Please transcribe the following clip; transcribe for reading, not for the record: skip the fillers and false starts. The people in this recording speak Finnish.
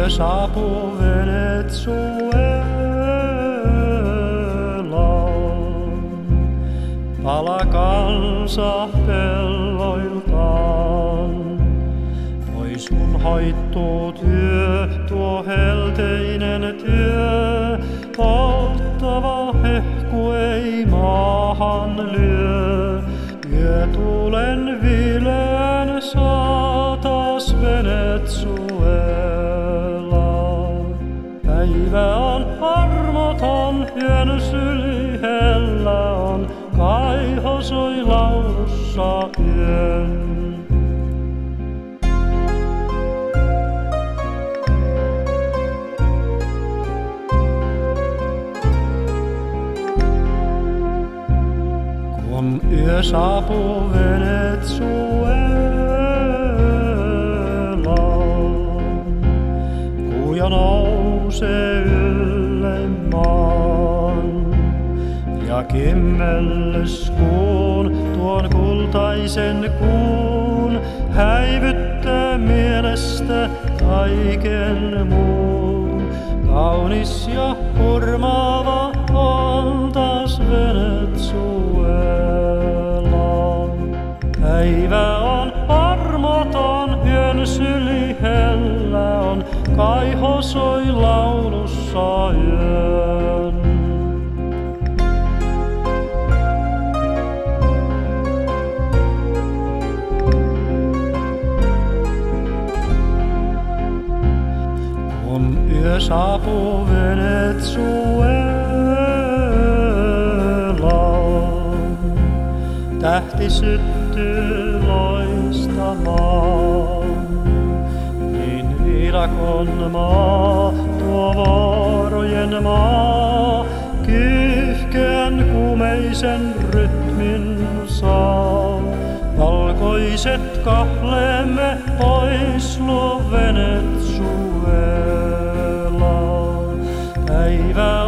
yö saapuu Venezuelaan. Pala kansa pelloiltaan. Pois kun hoittuu työ, tuo helteinen työ. Polttava hehku ei maahan lyö. Yötuulen vileen saatas Venezuelaan. Päivä on armoton, yön syli hellä on. Kaiho soi laulussa yön. Kun yö saapuu Venezuelaan, kuu jo nousee ylle maan. Ja kimmellyskuun, tuon kultaisen kuun, häivyttää mielestä kaiken muun. Kaunis ja hurmaava on taas Venezuela. Päivä on armoton, yön syli hellä on, kaiho soi laulussa yön. Kun yö saapuu Venezuelaan, tähti syttyy loistamaan. Niin viidakon maa, tuo vuorojen maa, kiihkeän kumeisen rytmin saa. Valkoiset kahleemme pois luo Venezuela. Päivä